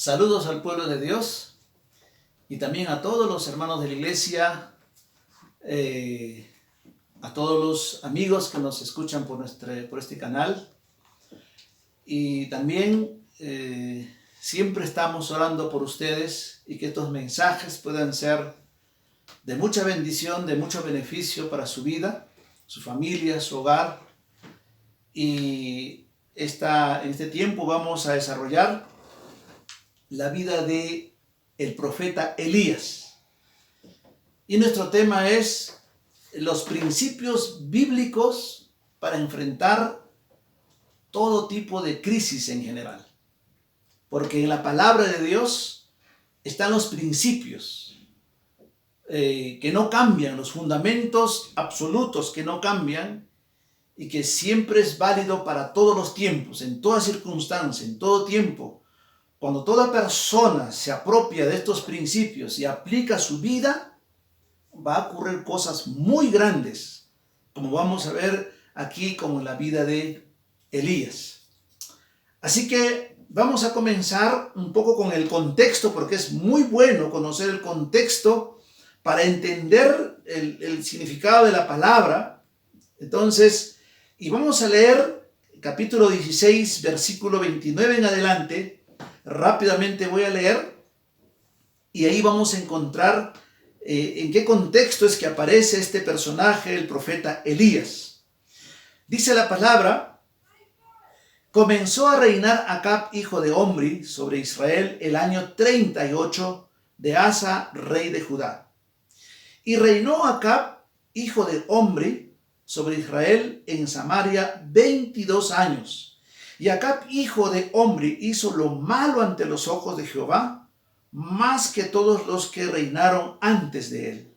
Saludos al pueblo de Dios y también a todos los hermanos de la iglesia, a todos los amigos que nos escuchan por este canal. Y también siempre estamos orando por ustedes y que estos mensajes puedan ser de mucha bendición, de mucho beneficio para su vida, su familia, su hogar. Y en este tiempo vamos a desarrollar la vida de el profeta Elías. Y nuestro tema es los principios bíblicos para enfrentar todo tipo de crisis en general. Porque en la palabra de Dios están los principios que no cambian, los fundamentos absolutos que no cambian y que siempre es válido para todos los tiempos, en toda circunstancia, en todo tiempo. Cuando toda persona se apropia de estos principios y aplica su vida, va a ocurrir cosas muy grandes, como vamos a ver aquí como en la vida de Elías. Así que vamos a comenzar un poco con el contexto, porque es muy bueno conocer el contexto para entender el significado de la palabra. Entonces, y vamos a leer capítulo 16, versículo 29 en adelante. Rápidamente voy a leer y ahí vamos a encontrar en qué contexto es que aparece este personaje, el profeta Elías. Dice la palabra: comenzó a reinar Acab, hijo de Omri, sobre Israel el año 38 de Asa, rey de Judá. Y reinó Acab, hijo de Omri, sobre Israel en Samaria 22 años. Y Acab, hijo de Omri, hizo lo malo ante los ojos de Jehová, más que todos los que reinaron antes de él.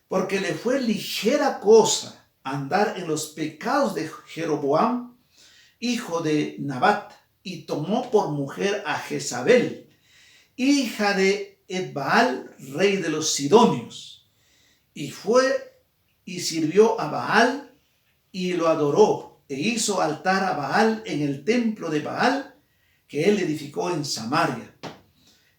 Porque le fue ligera cosa andar en los pecados de Jeroboam, hijo de Nabat, y tomó por mujer a Jezabel, hija de Etbaal, rey de los Sidonios. Y fue y sirvió a Baal y lo adoró, e hizo altar a Baal en el templo de Baal que él edificó en Samaria.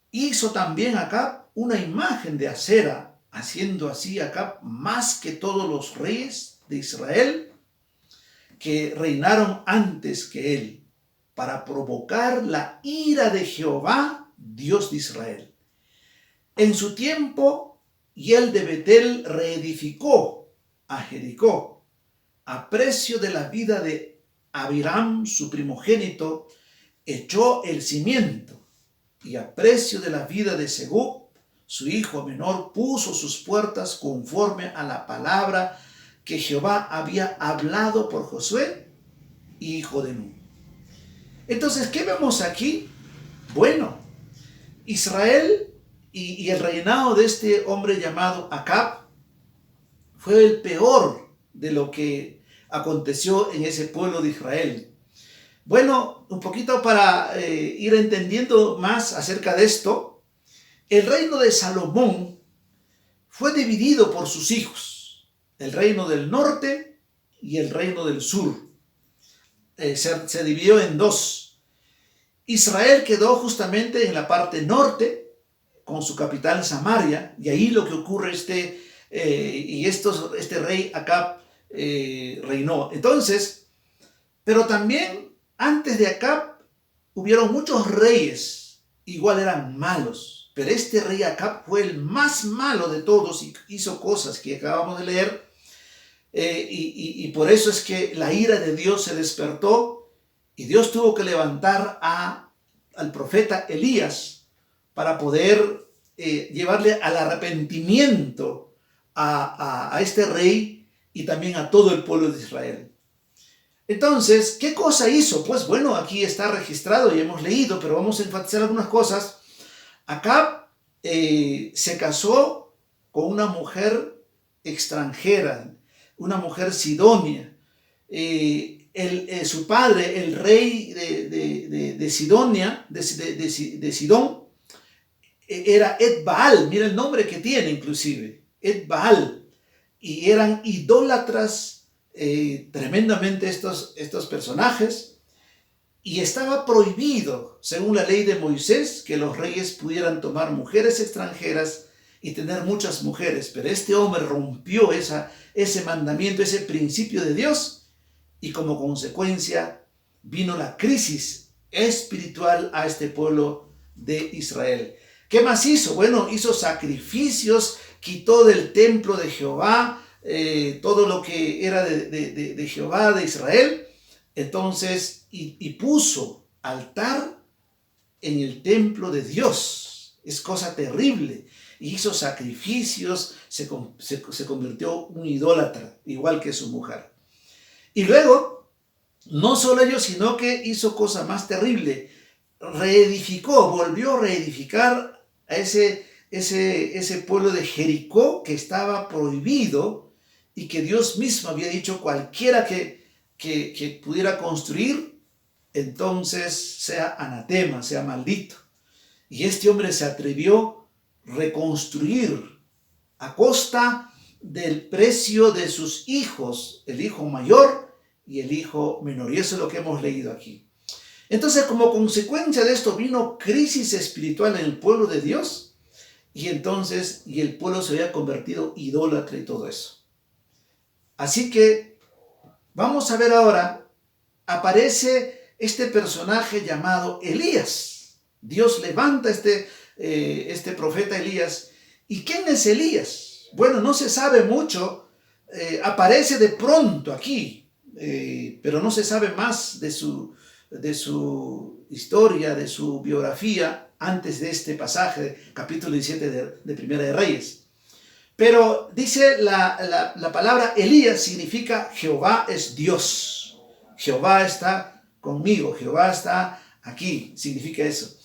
Hizo también Acab una imagen de acera, haciendo así Acab más que todos los reyes de Israel que reinaron antes que él, para provocar la ira de Jehová, Dios de Israel. En su tiempo, y él de Betel reedificó a Jericó, a precio de la vida de Abiram, su primogénito, echó el cimiento, y a precio de la vida de Segub, su hijo menor, puso sus puertas conforme a la palabra que Jehová había hablado por Josué, hijo de Nun. Entonces, ¿qué vemos aquí? Bueno, Israel y el reinado de este hombre llamado Acab fue el peor de lo que aconteció en ese pueblo de Israel. Bueno, un poquito para ir entendiendo más acerca de esto, el reino de Salomón fue dividido por sus hijos, el reino del norte y el reino del sur. Se dividió en dos. Israel quedó justamente en la parte norte, con su capital Samaria, y ahí lo que ocurre este rey Acab reinó. Entonces, pero también antes de Acab hubieron muchos reyes, igual eran malos, pero este rey Acab fue el más malo de todos y hizo cosas que acabamos de leer, y por eso es que la ira de Dios se despertó y Dios tuvo que levantar al profeta Elías para poder llevarle al arrepentimiento a este rey y también a todo el pueblo de Israel. Entonces, ¿qué cosa hizo? Pues bueno, aquí está registrado y hemos leído, pero vamos a enfatizar algunas cosas. Acab se casó con una mujer extranjera, una mujer sidonia. Su padre, el rey de Sidonia, de Sidón, era Etbaal. Mira el nombre que tiene inclusive, Etbaal. Y eran idólatras tremendamente estos personajes. Y estaba prohibido, según la ley de Moisés, que los reyes pudieran tomar mujeres extranjeras y tener muchas mujeres. Pero este hombre rompió ese mandamiento, ese principio de Dios, y como consecuencia vino la crisis espiritual a este pueblo de Israel. ¿Qué más hizo? Bueno, hizo sacrificios, quitó del templo de Jehová todo lo que era de Jehová, de Israel. Entonces, y puso altar en el templo de Dios. Es cosa terrible. Hizo sacrificios, se convirtió en un idólatra, igual que su mujer. Y luego, no solo ello, sino que hizo cosa más terrible. Reedificó, volvió a reedificar a ese pueblo de Jericó que estaba prohibido y que Dios mismo había dicho cualquiera que pudiera construir, entonces sea anatema, sea maldito. Y este hombre se atrevió a reconstruir a costa del precio de sus hijos, el hijo mayor y el hijo menor. Y eso es lo que hemos leído aquí. Entonces, como consecuencia de esto vino crisis espiritual en el pueblo de Dios, y el pueblo se había convertido idólatra y todo eso. Así que vamos a ver ahora, aparece este personaje llamado Elías. Dios levanta este profeta Elías. ¿Y quién es Elías? Bueno, no se sabe mucho, aparece de pronto aquí, pero no se sabe más de su historia, de su biografía, antes de este pasaje, capítulo 17 de Primera de Reyes. Pero dice la palabra Elías significa Jehová es Dios. Jehová está conmigo, Jehová está aquí, significa eso.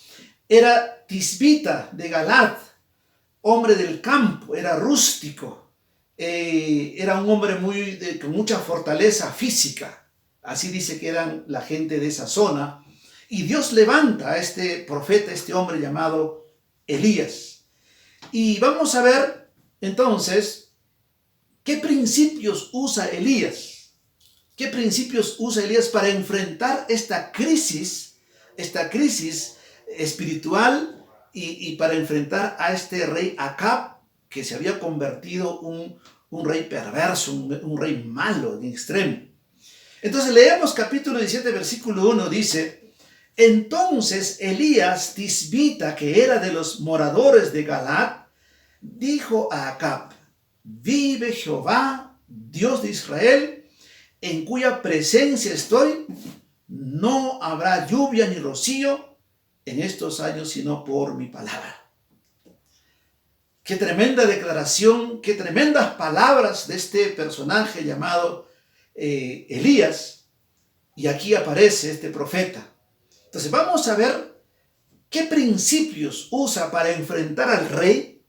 Era tisbita de Galat, hombre del campo, era rústico, era un hombre con mucha fortaleza física. Así dice que eran la gente de esa zona. Y Dios levanta a este profeta, este hombre llamado Elías. Y vamos a ver entonces qué principios usa Elías. ¿Qué principios usa Elías para enfrentar esta crisis espiritual y para enfrentar a este rey Acab, que se había convertido un rey perverso, un rey malo en extremo? Entonces leemos capítulo 17, versículo 1, dice: entonces Elías tisbita, que era de los moradores de Galat, dijo a Acab: vive Jehová, Dios de Israel, en cuya presencia estoy, no habrá lluvia ni rocío en estos años, sino por mi palabra. Qué tremenda declaración, qué tremendas palabras de este personaje llamado Elías. Y aquí aparece este profeta. Entonces vamos a ver qué principios usa para enfrentar al rey,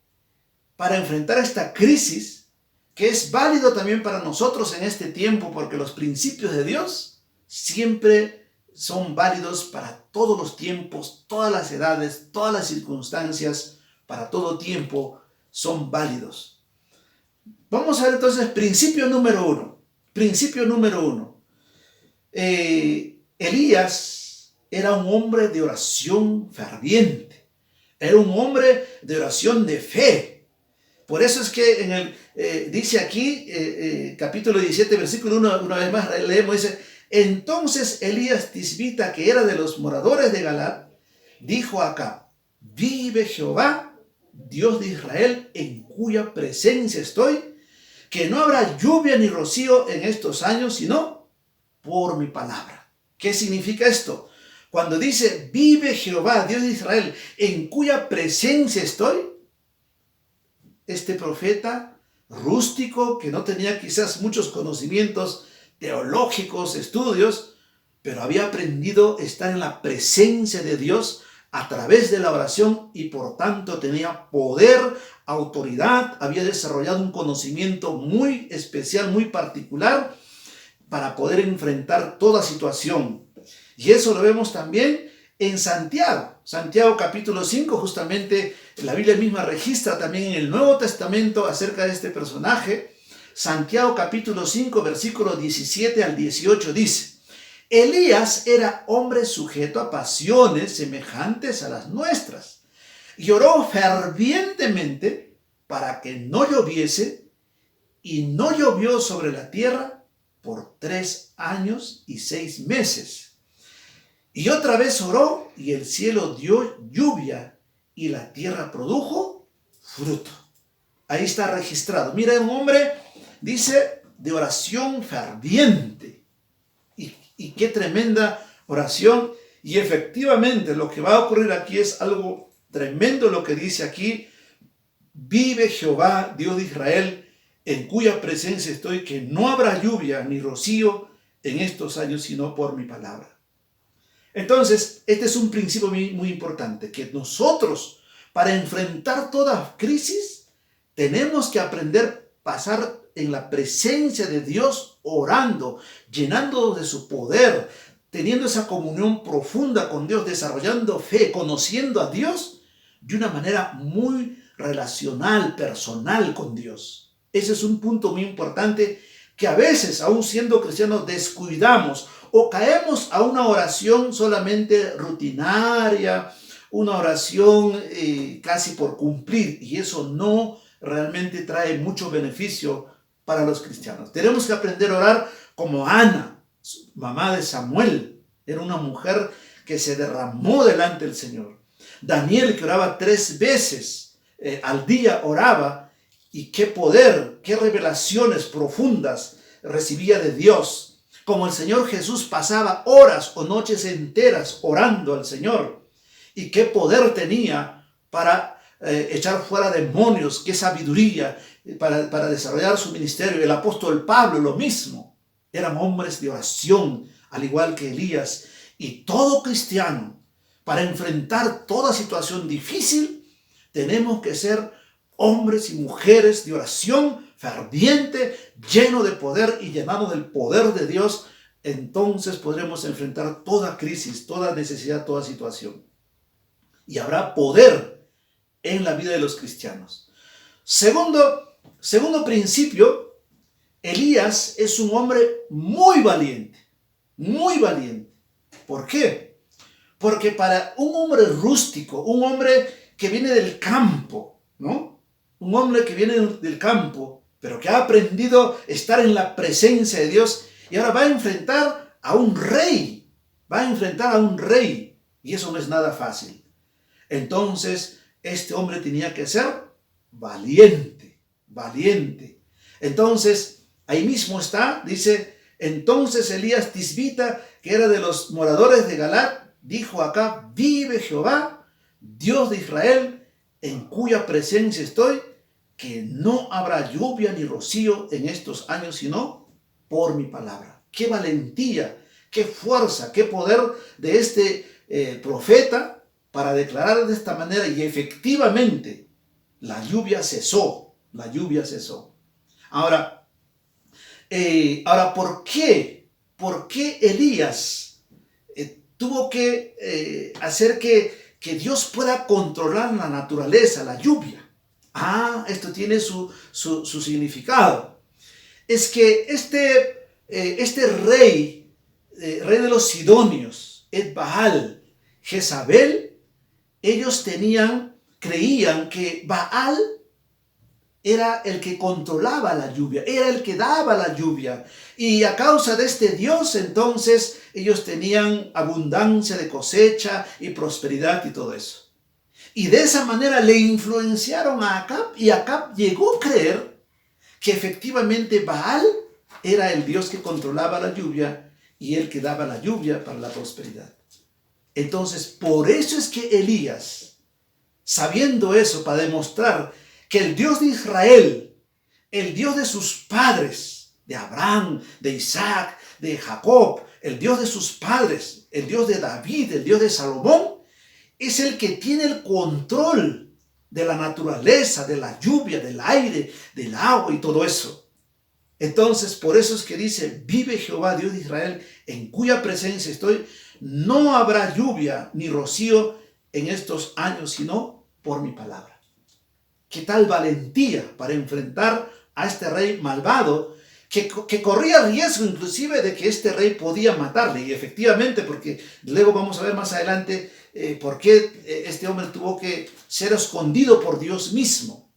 para enfrentar esta crisis, que es válido también para nosotros en este tiempo, porque los principios de Dios siempre son válidos para todos los tiempos, todas las edades, todas las circunstancias, para todo tiempo son válidos. Vamos a ver entonces principio número uno. Principio número uno. Elías era un hombre de oración ferviente. Era un hombre de oración de fe. Por eso es que dice aquí, capítulo 17, versículo 1, una vez más leemos, dice: entonces Elías tisbita, que era de los moradores de Galat, dijo a Acab: vive Jehová, Dios de Israel, en cuya presencia estoy, que no habrá lluvia ni rocío en estos años, sino por mi palabra. ¿Qué significa esto? Cuando dice vive Jehová, Dios de Israel, en cuya presencia estoy, este profeta rústico, que no tenía quizás muchos conocimientos teológicos, estudios, pero había aprendido a estar en la presencia de Dios a través de la oración, y por tanto tenía poder, autoridad, había desarrollado un conocimiento muy especial, muy particular, para poder enfrentar toda situación. Y eso lo vemos también en Santiago. Santiago capítulo 5, justamente la Biblia misma registra también en el Nuevo Testamento acerca de este personaje. Santiago capítulo 5, versículos 17 al 18 dice: Elías era hombre sujeto a pasiones semejantes a las nuestras y oró fervientemente para que no lloviese, y no llovió sobre la tierra por 3 años y 6 meses. Y otra vez oró, y el cielo dio lluvia, y la tierra produjo fruto. Ahí está registrado. Mira, un hombre, dice, de oración ferviente. Y qué tremenda oración. Y efectivamente lo que va a ocurrir aquí es algo tremendo lo que dice aquí. Vive Jehová, Dios de Israel, en cuya presencia estoy, que no habrá lluvia ni rocío en estos años, sino por mi palabra. Entonces, este es un principio muy importante, que nosotros, para enfrentar toda crisis, tenemos que aprender a pasar en la presencia de Dios, orando, llenándonos de su poder, teniendo esa comunión profunda con Dios, desarrollando fe, conociendo a Dios de una manera muy relacional, personal con Dios. Ese es un punto muy importante que a veces, aún siendo cristianos, descuidamos o caemos a una oración solamente rutinaria, una oración casi por cumplir, y eso no realmente trae mucho beneficio para los cristianos. Tenemos que aprender a orar como Ana, mamá de Samuel. Era una mujer que se derramó delante del Señor. Daniel, que oraba 3 veces al día, oraba, y qué poder, qué revelaciones profundas recibía de Dios. Como el Señor Jesús pasaba horas o noches enteras orando al Señor, y qué poder tenía para echar fuera demonios, qué sabiduría para desarrollar su ministerio. El apóstol Pablo lo mismo. Eran hombres de oración, al igual que Elías. Y todo cristiano, para enfrentar toda situación difícil, tenemos que ser hombres y mujeres de oración ferviente, lleno de poder y llenado del poder de Dios. Entonces podremos enfrentar toda crisis, toda necesidad, toda situación. Y habrá poder en la vida de los cristianos. Segundo principio, Elías es un hombre muy valiente, muy valiente. ¿Por qué? Porque para un hombre rústico, un hombre que viene del campo, ¿no? Un hombre que viene del campo, pero que ha aprendido a estar en la presencia de Dios, y ahora va a enfrentar a un rey, y eso no es nada fácil. Entonces, este hombre tenía que ser valiente. Entonces, ahí mismo está, dice, entonces Elías Tisbita, que era de los moradores de Galaad, dijo acá, vive Jehová, Dios de Israel, en cuya presencia estoy, que no habrá lluvia ni rocío en estos años, sino por mi palabra. Qué valentía, qué fuerza, qué poder de este profeta para declarar de esta manera, y efectivamente la lluvia cesó. Ahora, ¿por qué Elías tuvo que hacer que Dios pueda controlar la naturaleza, la lluvia? Esto tiene su significado. Es que este rey de los sidonios, Etbaal, Jezabel, ellos creían que Baal era el que controlaba la lluvia, era el que daba la lluvia. Y a causa de este Dios, entonces, ellos tenían abundancia de cosecha y prosperidad y todo eso. Y de esa manera le influenciaron a Acab, y Acab llegó a creer que efectivamente Baal era el Dios que controlaba la lluvia y el que daba la lluvia para la prosperidad. Entonces, por eso es que Elías, sabiendo eso, para demostrar que el Dios de Israel, el Dios de sus padres, de Abraham, de Isaac, de Jacob, el Dios de sus padres, el Dios de David, el Dios de Salomón, es el que tiene el control de la naturaleza, de la lluvia, del aire, del agua y todo eso. Entonces, por eso es que dice, vive Jehová, Dios de Israel, en cuya presencia estoy, no habrá lluvia ni rocío en estos años, sino por mi palabra. ¿Qué tal valentía para enfrentar a este rey malvado que corría riesgo inclusive de que este rey podía matarle. Y efectivamente, porque luego vamos a ver más adelante por qué este hombre tuvo que ser escondido por Dios mismo.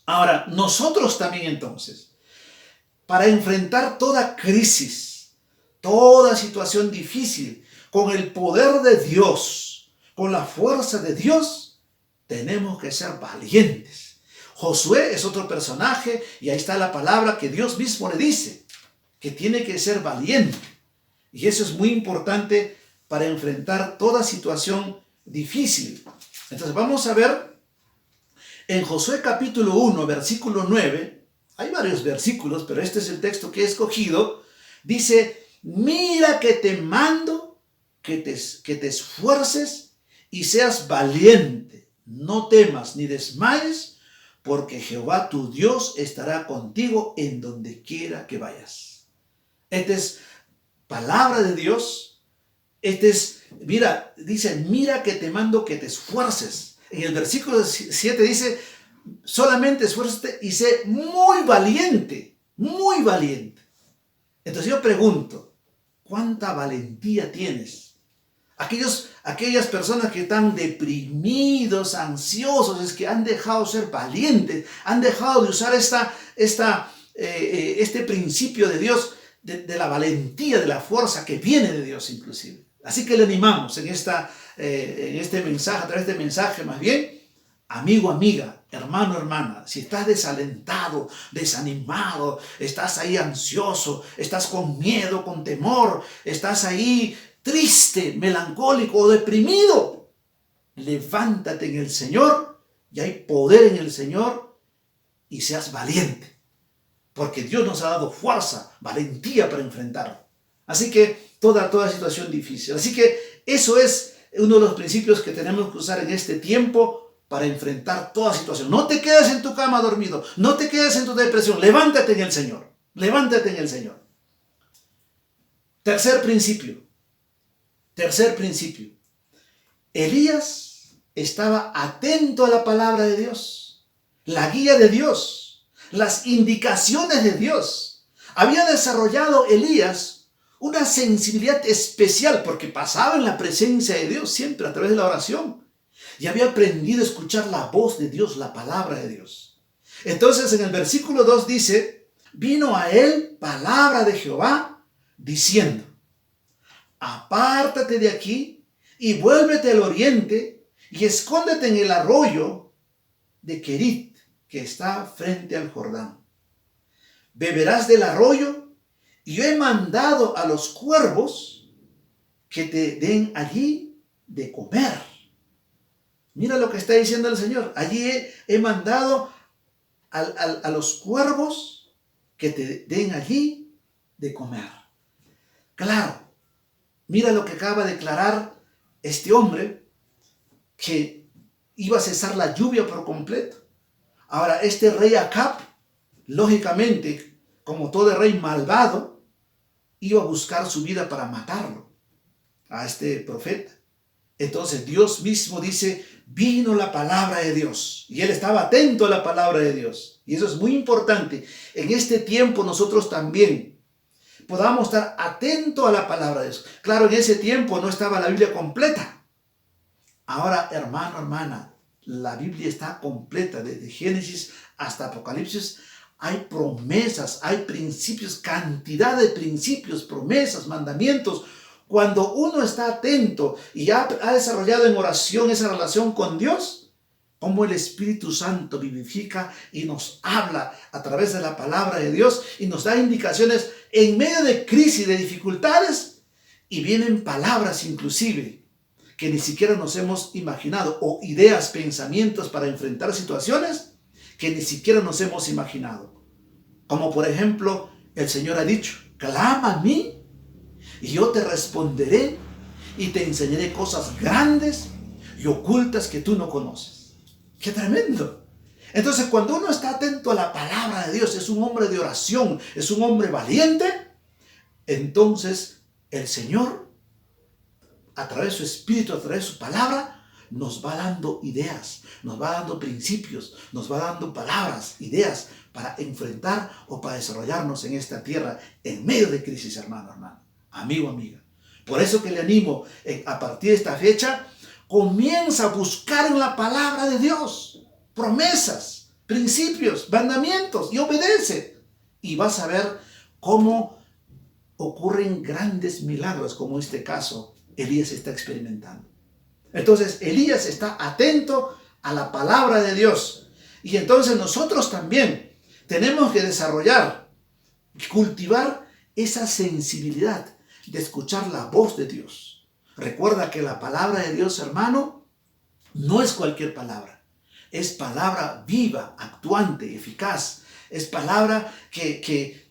Ahora, nosotros también entonces, para enfrentar toda crisis, toda situación difícil, con el poder de Dios, con la fuerza de Dios, tenemos que ser valientes. Josué es otro personaje y ahí está la palabra que Dios mismo le dice, que tiene que ser valiente. Y eso es muy importante para enfrentar toda situación difícil. Entonces vamos a ver en Josué capítulo 1, versículo 9, hay varios versículos, pero este es el texto que he escogido, dice, mira que te mando que te esfuerces y seas valiente, no temas ni desmayes, porque Jehová tu Dios estará contigo en donde quiera que vayas. Esta es palabra de Dios. Dice, mira que te mando que te esfuerces. En el versículo 7 dice, solamente esfuérzate y sé muy valiente, muy valiente. Entonces yo pregunto, ¿cuánta valentía tienes? Aquellas personas que están deprimidos, ansiosos, es que han dejado de ser valientes, han dejado de usar este principio de Dios, de la valentía, de la fuerza que viene de Dios inclusive. Así que le animamos en este mensaje, a través de este mensaje más bien, amigo, amiga, hermano, hermana, si estás desalentado, desanimado, estás ahí ansioso, estás con miedo, con temor, estás ahí triste, melancólico o deprimido, levántate en el Señor y hay poder en el Señor y seas valiente, porque Dios nos ha dado fuerza, valentía para enfrentarlo. Así que toda situación difícil. Así que eso es uno de los principios que tenemos que usar en este tiempo para enfrentar toda situación. No te quedes en tu cama dormido, no te quedes en tu depresión, levántate en el Señor, levántate en el Señor. Tercer principio. Elías estaba atento a la palabra de Dios, la guía de Dios, las indicaciones de Dios. Había desarrollado Elías una sensibilidad especial porque pasaba en la presencia de Dios siempre a través de la oración. Y había aprendido a escuchar la voz de Dios, la palabra de Dios. Entonces en el versículo 2 dice, vino a él palabra de Jehová diciendo, apártate de aquí y vuélvete al oriente y escóndete en el arroyo de Querit, que está frente al Jordán. Beberás del arroyo y yo he mandado a los cuervos que te den allí de comer. Mira lo que está diciendo el Señor. Allí he mandado a los cuervos que te den allí de comer. Claro. Mira lo que acaba de declarar este hombre, que iba a cesar la lluvia por completo. Ahora, este rey Acab, lógicamente, como todo rey malvado, iba a buscar su vida para matarlo, a este profeta. Entonces Dios mismo dice, vino la palabra de Dios. Y él estaba atento a la palabra de Dios. Y eso es muy importante. En este tiempo nosotros también podamos estar atentos a la palabra de Dios. Claro, en ese tiempo no estaba la Biblia completa. Ahora, hermano, hermana, la Biblia está completa, desde Génesis hasta Apocalipsis. Hay promesas, hay principios, cantidad de principios, promesas, mandamientos. Cuando uno está atento y ha desarrollado en oración esa relación con Dios, como el Espíritu Santo vivifica y nos habla a través de la palabra de Dios y nos da indicaciones en medio de crisis, de dificultades, y vienen palabras inclusive que ni siquiera nos hemos imaginado, o ideas, pensamientos para enfrentar situaciones que ni siquiera nos hemos imaginado. Como por ejemplo, el Señor ha dicho, clama a mí y yo te responderé y te enseñaré cosas grandes y ocultas que tú no conoces. ¡Qué tremendo! Entonces, cuando uno está atento a la palabra de Dios, es un hombre de oración, es un hombre valiente, entonces el Señor, a través de su Espíritu, a través de su palabra, nos va dando ideas, nos va dando principios, nos va dando palabras, ideas para enfrentar o para desarrollarnos en esta tierra en medio de crisis, hermano, amigo, amiga. Por eso que le animo, a partir de esta fecha, comienza a buscar en la palabra de Dios promesas, principios, mandamientos y obedece. Y vas a ver cómo ocurren grandes milagros, como en este caso Elías está experimentando. Entonces Elías está atento a la palabra de Dios. Y entonces nosotros también tenemos que desarrollar, cultivar esa sensibilidad de escuchar la voz de Dios. Recuerda que la palabra de Dios, hermano, no es cualquier palabra. Es palabra viva, actuante, eficaz. Es palabra que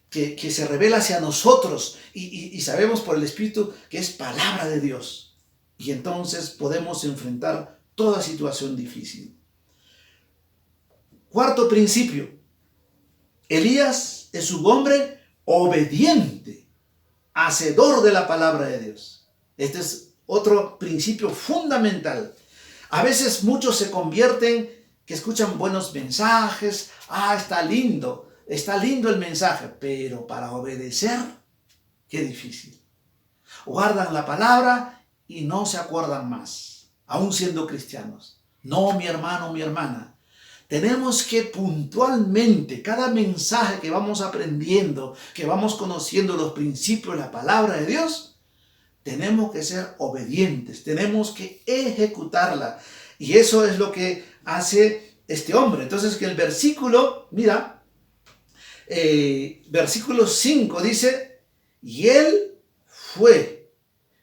se revela hacia nosotros y sabemos por el Espíritu que es palabra de Dios. Y entonces podemos enfrentar toda situación difícil. Cuarto principio. Elías es un hombre obediente, hacedor de la palabra de Dios. Este es otro principio fundamental. A veces muchos se convierten, que escuchan buenos mensajes. Está lindo el mensaje, pero para obedecer, qué difícil. Guardan la palabra y no se acuerdan más, aún siendo cristianos. No, mi hermano, mi hermana. Tenemos que puntualmente, cada mensaje que vamos aprendiendo, que vamos conociendo los principios de la palabra de Dios, tenemos que ser obedientes, tenemos que ejecutarla. Y eso es lo que hace este hombre. Entonces, que el versículo, mira, versículo 5 dice, y él fue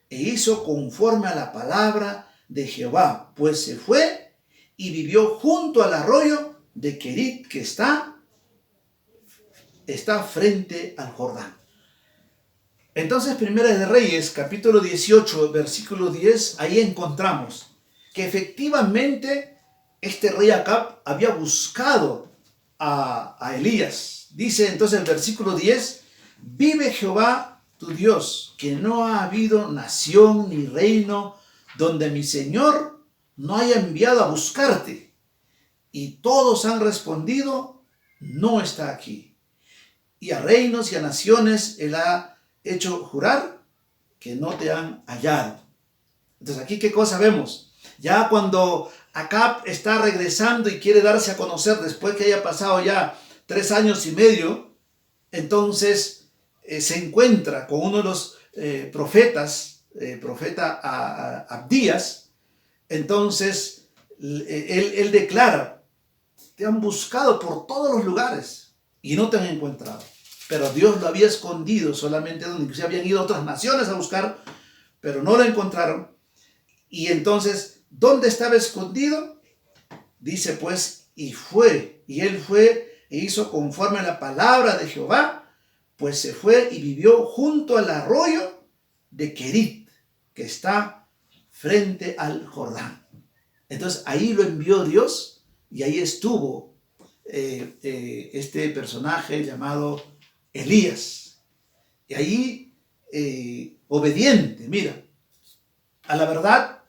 e hizo conforme a la palabra de Jehová, pues se fue y vivió junto al arroyo de Querit, que está frente al Jordán. Entonces, Primera de Reyes, capítulo 18, versículo 10, ahí encontramos que efectivamente este rey Acab había buscado a Elías. Dice entonces el versículo 10, vive Jehová tu Dios, que no ha habido nación ni reino donde mi Señor no haya enviado a buscarte. Y todos han respondido, no está aquí. Y a reinos y a naciones él ha hecho jurar que no te han hallado. Entonces aquí qué cosa vemos. Ya cuando Acab está regresando y quiere darse a conocer después que haya pasado ya 3 años y medio, entonces se encuentra con uno de los profetas, profeta Abdías. Entonces él declara, te han buscado por todos los lugares y no te han encontrado. Pero Dios lo había escondido solamente donde inclusive habían ido otras naciones a buscar, pero no lo encontraron. Y entonces, ¿dónde estaba escondido? Dice pues, y él fue e hizo conforme a la palabra de Jehová, pues se fue y vivió junto al arroyo de Querit, que está frente al Jordán. Entonces ahí lo envió Dios y ahí estuvo este personaje llamado Elías. Y ahí obediente, mira, a la verdad,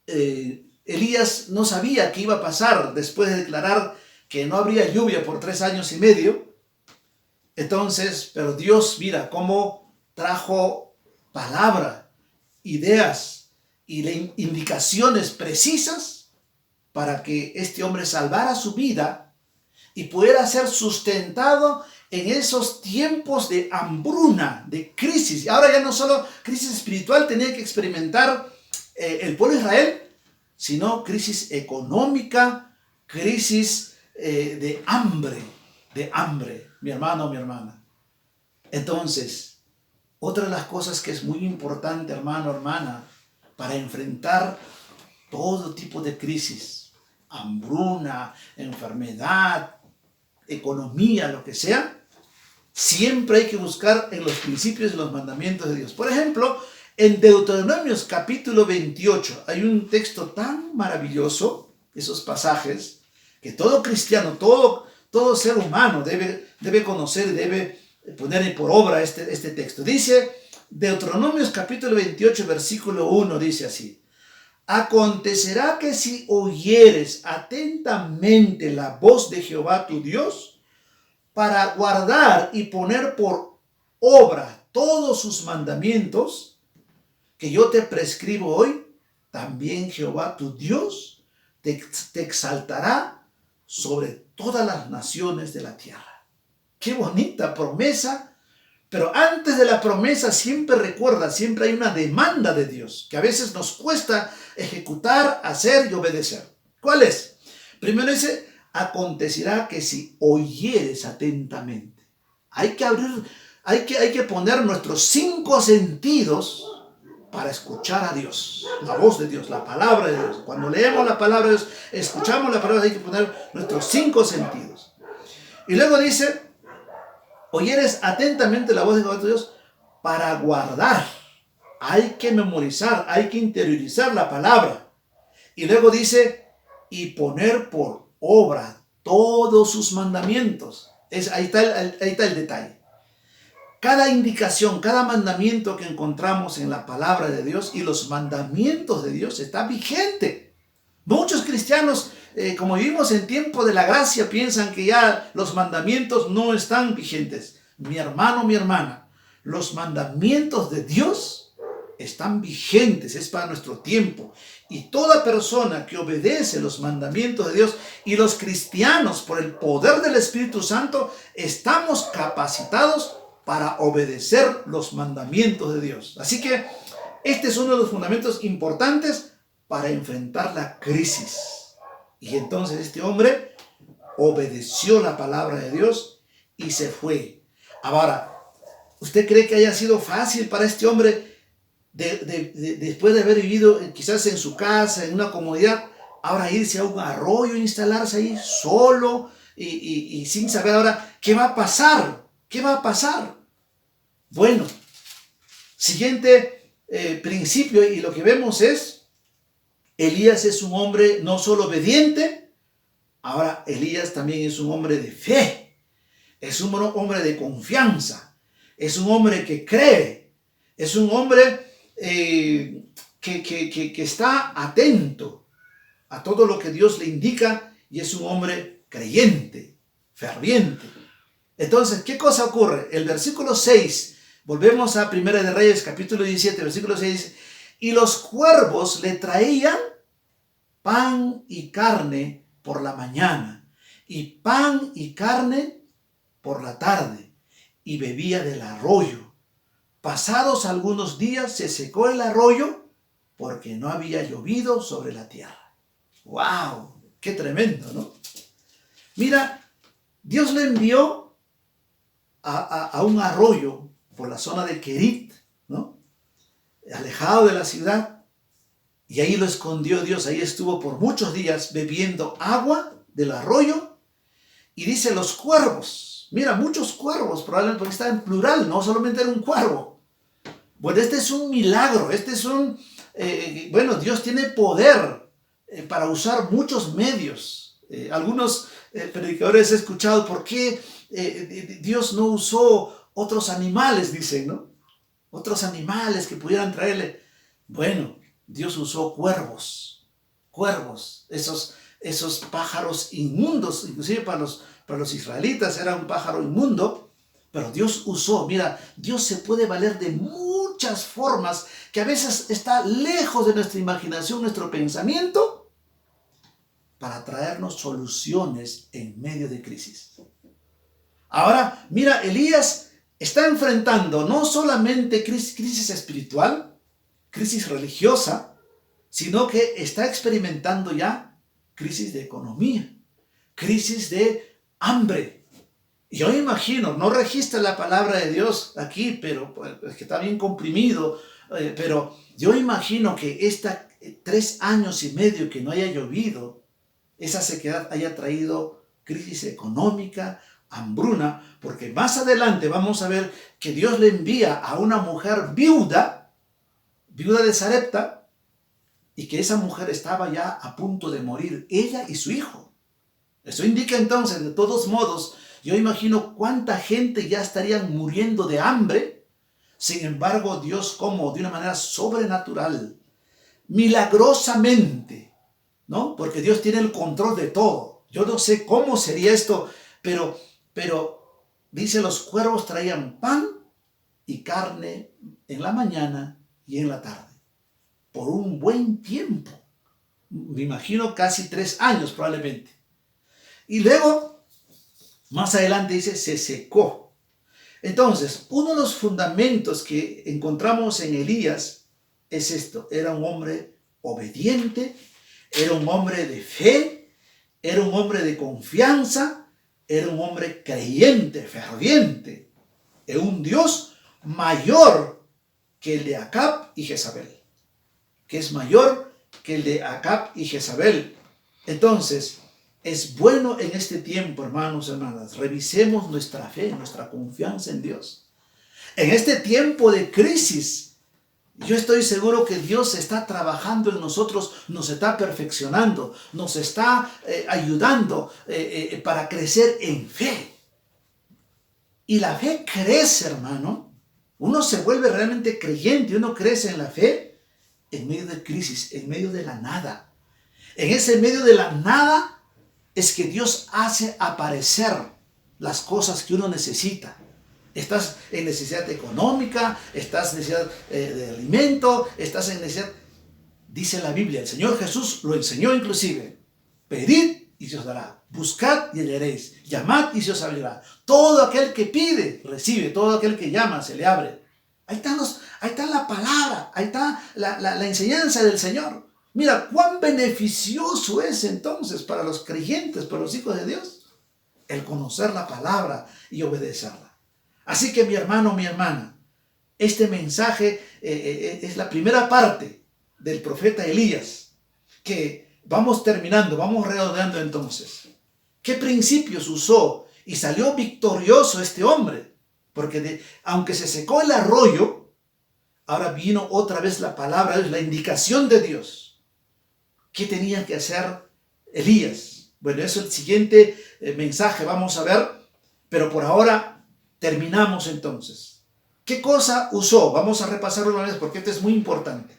Elías no sabía qué iba a pasar después de declarar que no habría lluvia por 3 años y medio. Entonces, pero Dios, mira cómo trajo palabra, ideas y indicaciones precisas para que este hombre salvara su vida y pudiera ser sustentado en esos tiempos de hambruna, de crisis. Y ahora ya no solo crisis espiritual tenía que experimentar el pueblo de Israel, sino crisis económica, crisis de hambre, mi hermano, mi hermana. Entonces, otra de las cosas que es muy importante, hermano, hermana, para enfrentar todo tipo de crisis, hambruna, enfermedad, economía, lo que sea, siempre hay que buscar en los principios y los mandamientos de Dios. Por ejemplo, en Deuteronomios capítulo 28 hay un texto tan maravilloso, esos pasajes, que todo cristiano, todo ser humano debe conocer y debe poner por obra este texto. Dice Deuteronomios capítulo 28 versículo 1, dice así: Acontecerá que si oyeres atentamente la voz de Jehová tu Dios, para guardar y poner por obra todos sus mandamientos que yo te prescribo hoy, también Jehová tu Dios te exaltará sobre todas las naciones de la tierra. Qué bonita promesa. Pero antes de la promesa siempre recuerda, siempre hay una demanda de Dios que a veces nos cuesta ejecutar, hacer y obedecer. ¿Cuál es? Primero dice, acontecerá que si oyeres atentamente. Hay que poner nuestros 5 sentidos para escuchar a Dios, la voz de Dios, la palabra de Dios. Cuando leemos la palabra de Dios, escuchamos la palabra, hay que poner nuestros 5 sentidos. Y luego dice, oyeres atentamente la voz de Jehová tu Dios para guardar. Hay que memorizar, hay que interiorizar la palabra. Y luego dice, y poner por obra todos sus mandamientos. Ahí está el detalle. Cada indicación, cada mandamiento que encontramos en la palabra de Dios y los mandamientos de Dios está vigente. Muchos cristianos, como vivimos en tiempo de la gracia, piensan que ya los mandamientos no están vigentes. Mi hermano, mi hermana, los mandamientos de Dios están vigentes, es para nuestro tiempo. Y toda persona que obedece los mandamientos de Dios y los cristianos, por el poder del Espíritu Santo, estamos capacitados para obedecer los mandamientos de Dios. Así que este es uno de los fundamentos importantes para enfrentar la crisis. Y entonces este hombre obedeció la palabra de Dios y se fue. Ahora, ¿usted cree que haya sido fácil para este hombre después de haber vivido quizás en su casa, en una comodidad, ahora irse a un arroyo, instalarse ahí solo y sin saber ahora qué va a pasar? ¿Qué va a pasar? Bueno, siguiente principio, y lo que vemos es, Elías es un hombre no solo obediente, ahora Elías también es un hombre de fe, es un hombre de confianza, es un hombre que cree, es un hombre que está atento a todo lo que Dios le indica y es un hombre creyente, ferviente. Entonces, ¿qué cosa ocurre? El versículo 6, volvemos a Primera de Reyes, capítulo 17, versículo 6, y los cuervos le traían pan y carne por la mañana, y pan y carne por la tarde, y bebía del arroyo. Pasados algunos días se secó el arroyo porque no había llovido sobre la tierra. ¡Wow! ¡Qué tremendo!, ¿no? Mira, Dios le envió a un arroyo por la zona de Kerit, ¿no? Alejado de la ciudad, y ahí lo escondió Dios. Ahí estuvo por muchos días bebiendo agua del arroyo, y dice los cuervos. Mira, muchos cuervos, probablemente porque está en plural, no solamente era un cuervo. Bueno, este es un milagro, bueno, Dios tiene poder para usar muchos medios. Algunos predicadores he escuchado por qué Dios no usó otros animales, dicen, ¿no? Otros animales que pudieran traerle. Bueno, Dios usó cuervos, esos pájaros inmundos, inclusive para los israelitas era un pájaro inmundo, pero Dios usó, mira, Dios se puede valer de muchas formas que a veces está lejos de nuestra imaginación, nuestro pensamiento, para traernos soluciones en medio de crisis. Ahora, mira, Elías está enfrentando no solamente crisis espiritual, crisis religiosa, sino que está experimentando ya crisis de economía, crisis de hambre. Yo imagino, no registra la palabra de Dios aquí, pero es que está bien comprimido, pero yo imagino que 3 años y medio que no haya llovido, esa sequedad haya traído crisis económica, hambruna, porque más adelante vamos a ver que Dios le envía a una mujer viuda de Sarepta, y que esa mujer estaba ya a punto de morir, ella y su hijo. Eso indica entonces, de todos modos, yo imagino cuánta gente ya estarían muriendo de hambre. Sin embargo, Dios, como de una manera sobrenatural, milagrosamente, ¿no? Porque Dios tiene el control de todo. Yo no sé cómo sería esto, pero dice, los cuervos traían pan y carne en la mañana y en la tarde, por un buen tiempo. Me imagino casi 3 años probablemente. Y luego, más adelante dice, se secó. Entonces, uno de los fundamentos que encontramos en Elías es esto: era un hombre obediente, era un hombre de fe, era un hombre de confianza, era un hombre creyente, ferviente, en un Dios mayor que el de Acab y Jezabel, que es mayor que el de Acab y Jezabel. Entonces, es bueno en este tiempo, hermanos y hermanas, revisemos nuestra fe, nuestra confianza en Dios. En este tiempo de crisis, yo estoy seguro que Dios está trabajando en nosotros, nos está perfeccionando, nos está ayudando para crecer en fe. Y la fe crece, hermano. Uno se vuelve realmente creyente, uno crece en la fe en medio de crisis, en medio de la nada. En ese medio de la nada es que Dios hace aparecer las cosas que uno necesita. Estás en necesidad económica, estás en necesidad de alimento, estás en necesidad... Dice la Biblia, el Señor Jesús lo enseñó inclusive: pedid y se os dará, buscad y hallaréis, llamad y se os abrirá. Todo aquel que pide, recibe; todo aquel que llama, se le abre. Ahí está la palabra, ahí está la enseñanza del Señor. Mira, cuán beneficioso es entonces para los creyentes, para los hijos de Dios, el conocer la palabra y obedecerla. Así que mi hermano, mi hermana, este mensaje es la primera parte del profeta Elías, que vamos terminando, vamos redondeando entonces. ¿Qué principios usó y salió victorioso este hombre? Porque aunque se secó el arroyo, ahora vino otra vez la palabra, la indicación de Dios. ¿Qué tenía que hacer Elías? Bueno, eso es el siguiente mensaje, vamos a ver, pero por ahora terminamos entonces. ¿Qué cosa usó? Vamos a repasarlo una vez porque esto es muy importante.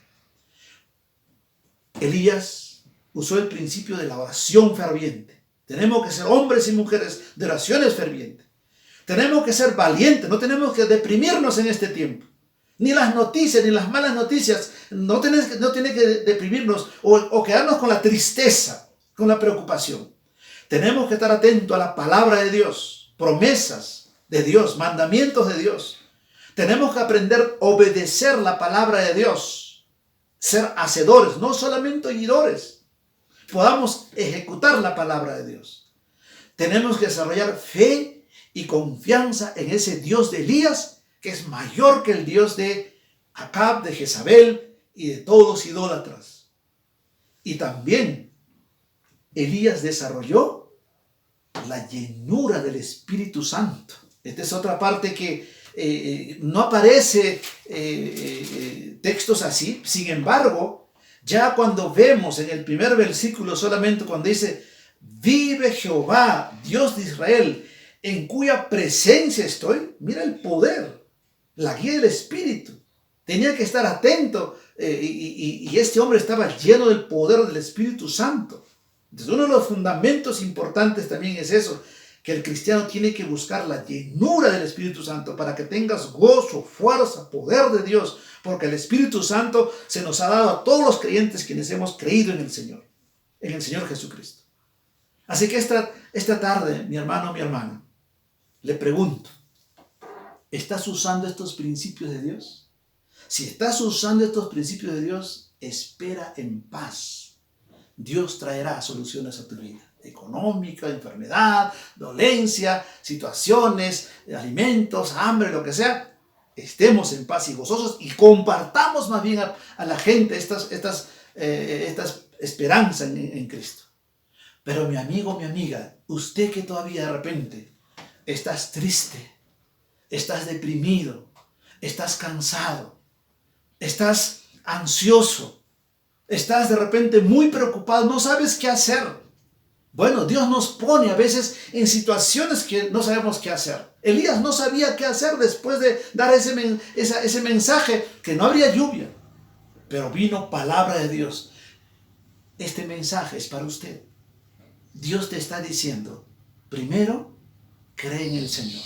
Elías usó el principio de la oración ferviente. Tenemos que ser hombres y mujeres de oraciones fervientes. Tenemos que ser valientes, no tenemos que deprimirnos en este tiempo. Ni las noticias, ni las malas noticias, no tiene que deprimirnos o quedarnos con la tristeza, con la preocupación. Tenemos que estar atentos a la palabra de Dios, promesas de Dios, mandamientos de Dios. Tenemos que aprender a obedecer la palabra de Dios, ser hacedores, no solamente oidores. Podamos ejecutar la palabra de Dios. Tenemos que desarrollar fe y confianza en ese Dios de Elías, que es mayor que el Dios de Acab, de Jezabel y de todos los idólatras. Y también Elías desarrolló la llenura del Espíritu Santo. Esta es otra parte que no aparece textos así. Sin embargo, ya cuando vemos en el primer versículo solamente cuando dice: vive Jehová, Dios de Israel, en cuya presencia estoy. Mira el poder, la guía del Espíritu. Tenía que estar atento y este hombre estaba lleno del poder del Espíritu Santo. Entonces, uno de los fundamentos importantes también es eso, que el cristiano tiene que buscar la llenura del Espíritu Santo para que tengas gozo, fuerza, poder de Dios, porque el Espíritu Santo se nos ha dado a todos los creyentes quienes hemos creído en el Señor Jesucristo. Así que esta tarde, mi hermano, mi hermana, le pregunto: ¿estás usando estos principios de Dios? Si estás usando estos principios de Dios, espera en paz. Dios traerá soluciones a tu vida. Económica, enfermedad, dolencia, situaciones, alimentos, hambre, lo que sea. Estemos en paz y gozosos y compartamos más bien a la gente estas esperanzas en Cristo. Pero mi amigo, mi amiga, usted que todavía de repente estás triste, estás deprimido, estás cansado, estás ansioso, estás de repente muy preocupado, no sabes qué hacer. Bueno, Dios nos pone a veces en situaciones que no sabemos qué hacer. Elías no sabía qué hacer después de dar ese mensaje que no habría lluvia. pero vino palabra de Dios. Este mensaje es para usted. Dios te está diciendo, primero, cree en el Señor.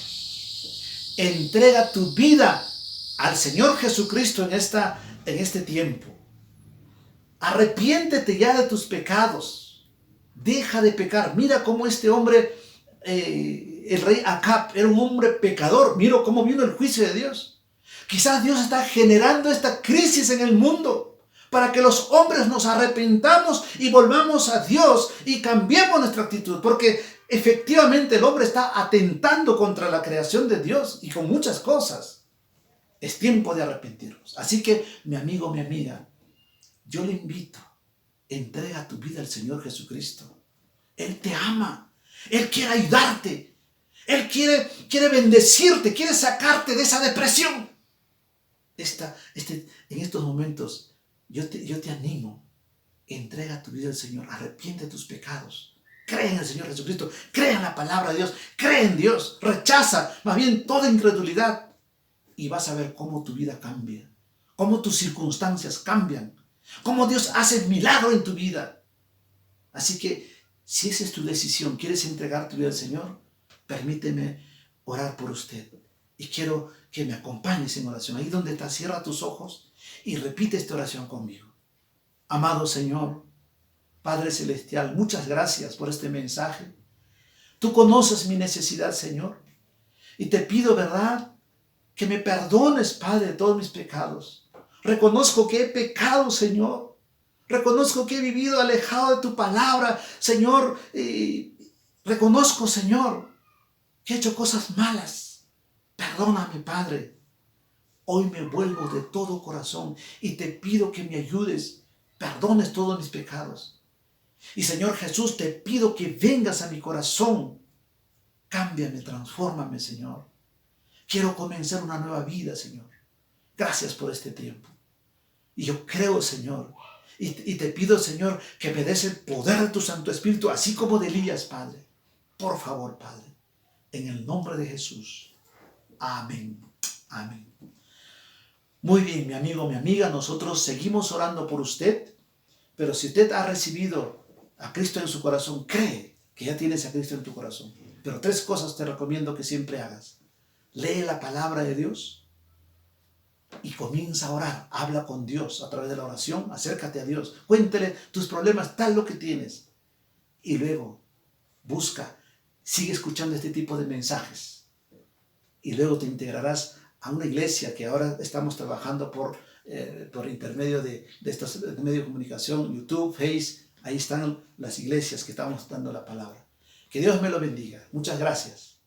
Entrega tu vida al Señor Jesucristo en este tiempo. Arrepiéntete ya de tus pecados. Deja de pecar. Mira cómo este hombre, el rey Acab, era un hombre pecador. Mira cómo vino el juicio de Dios. Quizás Dios está generando esta crisis en el mundo para que los hombres nos arrepentamos y volvamos a Dios y cambiemos nuestra actitud. Porque efectivamente el hombre está atentando contra la creación de Dios y con muchas cosas. Es tiempo de arrepentirnos. Así que, mi amigo, mi amiga, yo le invito, entrega tu vida al Señor Jesucristo. Él te ama. Él quiere ayudarte. Él quiere bendecirte, quiere sacarte de esa depresión. En estos momentos, yo te animo. Entrega tu vida al Señor. Arrepiente de tus pecados. Cree en el Señor Jesucristo. Cree en la palabra de Dios. Cree en Dios. Rechaza más bien toda incredulidad. Y vas a ver cómo tu vida cambia. Cómo tus circunstancias cambian. Cómo Dios hace milagro en tu vida. Así que, si esa es tu decisión, quieres entregar tu vida al Señor, permíteme orar por usted. Y quiero que me acompañes en oración. Ahí donde estás, cierra tus ojos y repite esta oración conmigo. Amado Señor, Padre Celestial, muchas gracias por este mensaje. Tú conoces mi necesidad, Señor. Y te pido, ¿verdad?, que me perdones, Padre, de todos mis pecados. Reconozco que he pecado, Señor. Reconozco que he vivido alejado de tu palabra, Señor. Reconozco, Señor, que he hecho cosas malas. Perdóname, Padre. Hoy me vuelvo de todo corazón y te pido que me ayudes. Perdones todos mis pecados. Y, Señor Jesús, te pido que vengas a mi corazón. Cámbiame, transfórmame, Señor. Quiero comenzar una nueva vida, Señor. Gracias por este tiempo. Y yo creo, Señor, y te pido, Señor, que me des el poder de tu Santo Espíritu, así como de Elías, Padre. Por favor, Padre, en el nombre de Jesús. Amén. Amén. Muy bien, mi amigo, mi amiga, nosotros seguimos orando por usted, pero si usted ha recibido a Cristo en su corazón, cree que ya tienes a Cristo en tu corazón. Pero 3 cosas te recomiendo que siempre hagas. Lee la palabra de Dios y comienza a orar. Habla con Dios a través de la oración. Acércate a Dios. Cuéntele tus problemas, tal lo que tienes. Y luego sigue escuchando este tipo de mensajes. Y luego te integrarás a una iglesia que ahora estamos trabajando por intermedio de estos medios de comunicación, YouTube, Face. Ahí están las iglesias que estamos dando la palabra. Que Dios me lo bendiga. Muchas gracias.